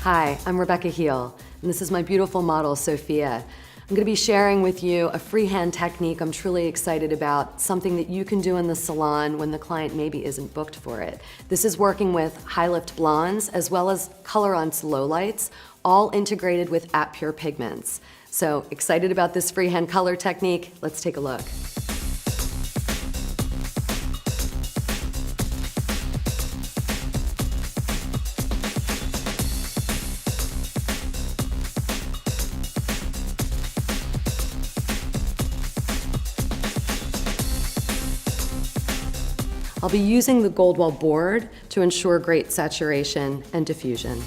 Hi, I'm Rebecca Heel, and this is my beautiful model, Sophia. I'm going to be sharing with you a freehand technique I'm truly excited about, something that you can do in the salon when the client maybe isn't booked for it. This is working with high lift blondes as well as color-ons lowlights, all integrated with Apure pigments. So excited about this freehand color technique? Let's take a look. I'll be using the Goldwell board to ensure great saturation and diffusion.